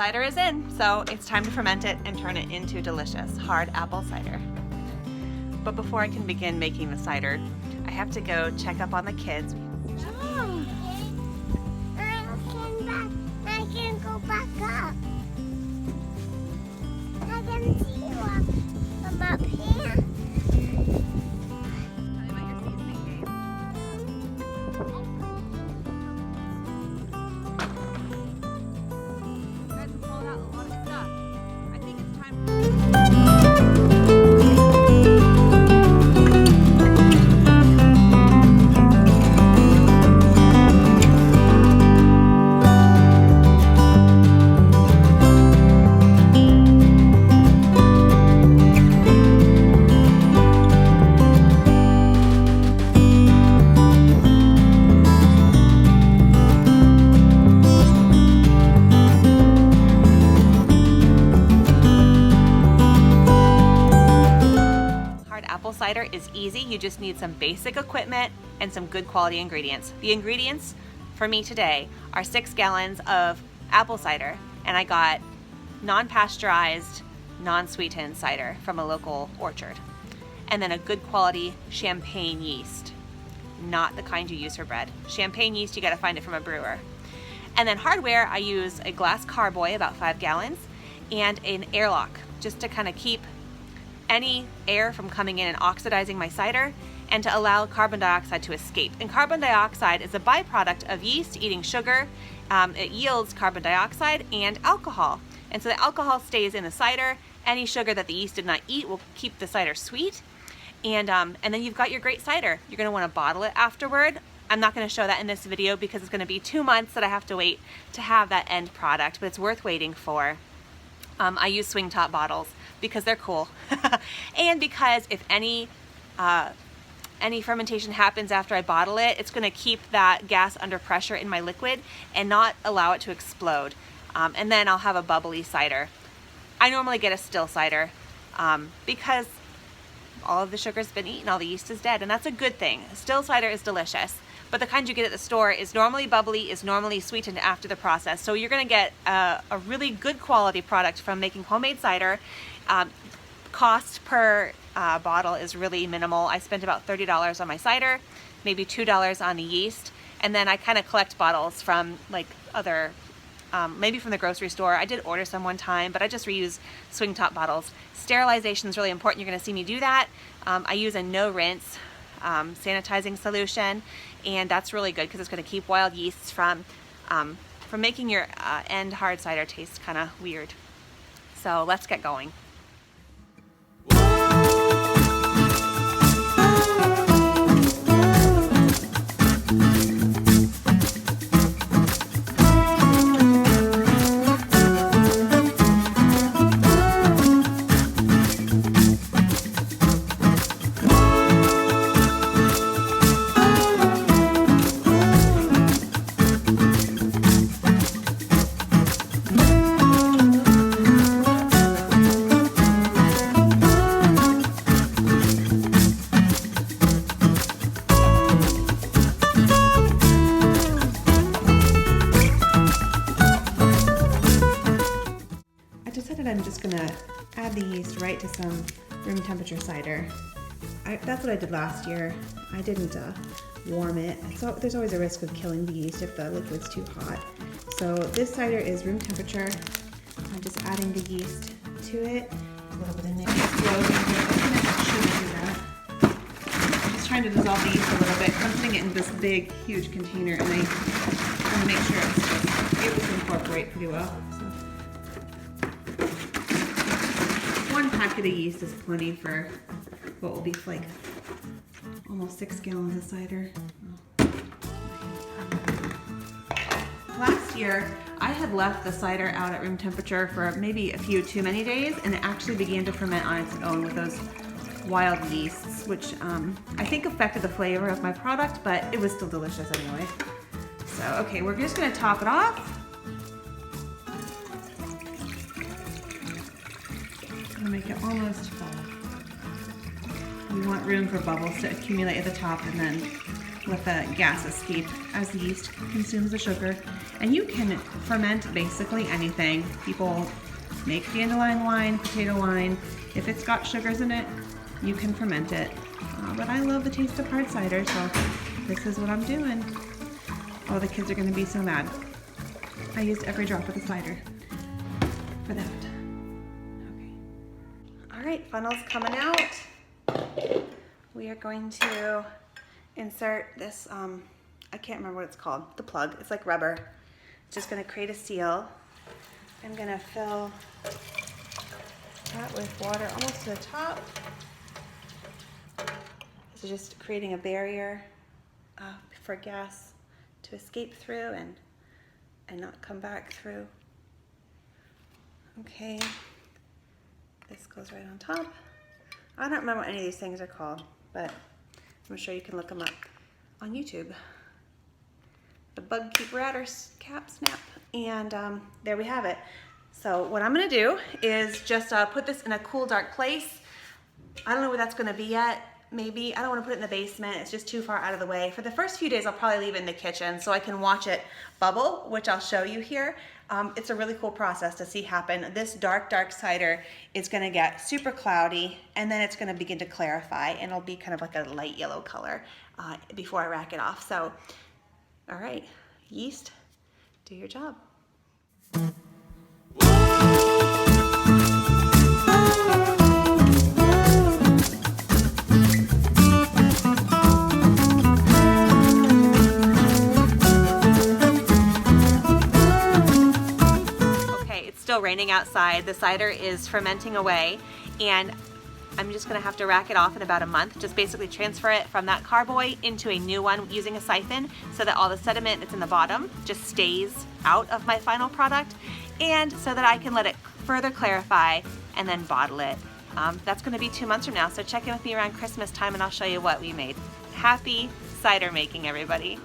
cider is in, so it's time to ferment it and turn it into delicious hard apple cider. But before I can begin making the cider, I have to go check up on the kids. Mom, I can go back up. I can see you from up here. Tell me about your seasoning game. You guys have pulled out a lot of stuff. I think it's time. Apple cider is easy. You just need some basic equipment and some good quality ingredients. The ingredients for me today are 6 gallons of apple cider, and I got non-pasteurized, non-sweetened cider from a local orchard. And then a good quality champagne yeast, not the kind you use for bread. Champagne yeast, you gotta find it from a brewer. And then hardware, I use a glass carboy, about 5 gallons, and an airlock, just to kind of keep any air from coming in and oxidizing my cider, and to allow carbon dioxide to escape. And carbon dioxide is a byproduct of yeast eating sugar. It yields carbon dioxide and alcohol. And so the alcohol stays in the cider. Any sugar that the yeast did not eat will keep the cider sweet. And then you've got your great cider. You're gonna wanna bottle it afterward. I'm not gonna show that in this video because it's gonna be 2 months that I have to wait to have that end product, but it's worth waiting for. I use swing top bottles because they're cool. And because if any fermentation happens after I bottle it, it's gonna keep that gas under pressure in my liquid and not allow it to explode. And then I'll have a bubbly cider. I normally get a still cider because all of the sugar's been eaten, all the yeast is dead, and that's a good thing. Still cider is delicious, but the kind you get at the store is normally bubbly, is normally sweetened after the process. So you're gonna get a really good quality product from making homemade cider. Cost per bottle is really minimal. I spent about $30 on my cider, maybe $2 on the yeast, and then I kind of collect bottles from like other, maybe from the grocery store. I did order some one time, but I just reuse swing top bottles. Sterilization is really important. You're gonna see me do that. I use a no rinse sanitizing solution, and that's really good because it's gonna keep wild yeasts from making your end hard cider taste kind of weird. So let's get going. I'm just gonna add the yeast right to some room temperature cider. That's what I did last year. I didn't warm it. So there's always a risk of killing the yeast if the liquid's too hot. So this cider is room temperature. I'm just adding the yeast to it. A little bit in there. I'm just trying to dissolve the yeast a little bit. I'm putting it in this big, huge container, and I want to make sure it's able to incorporate pretty well. So 1 packet of yeast is plenty for what will be like almost 6 gallons of cider. Last year, I had left the cider out at room temperature for maybe a few too many days, and it actually began to ferment on its own with those wild yeasts, which I think affected the flavor of my product, but it was still delicious anyway. So, okay, we're just gonna top it off. I'm gonna make it almost full. You want room for bubbles to accumulate at the top and then with the gas escape as the yeast consumes the sugar. And you can ferment basically anything. People make dandelion wine, potato wine. If it's got sugars in it, you can ferment it. But I love the taste of hard cider, so this is what I'm doing. Oh, the kids are gonna be so mad. I used every drop of the cider for that. Okay. All right, funnel's coming out. We are going to insert this, I can't remember what it's called, the plug. It's like rubber. It's just gonna create a seal. I'm gonna fill that with water almost to the top. This is just creating a barrier for gas to escape through and not come back through. Okay, this goes right on top. I don't remember what any of these things are called, but I'm sure you can look them up on YouTube. The bug keeper adder cap snap, and there we have it. So what I'm gonna do is just put this in a cool, dark place. I don't know where that's gonna be yet. Maybe, I don't wanna put it in the basement. It's just too far out of the way. For the first few days, I'll probably leave it in the kitchen so I can watch it bubble, which I'll show you here. It's a really cool process to see happen. This dark, dark cider is gonna get super cloudy, and then it's gonna begin to clarify, and it'll be kind of like a light yellow color before I rack it off. So, all right, yeast, do your job. Still raining outside. The cider is fermenting away, and I'm just gonna have to rack it off in about a month. Just basically transfer it from that carboy into a new one using a siphon so that all the sediment that's in the bottom just stays out of my final product, and so that I can let it further clarify and then bottle it. That's gonna be 2 months from now, so check in with me around Christmas time and I'll show you what we made. Happy cider making, everybody.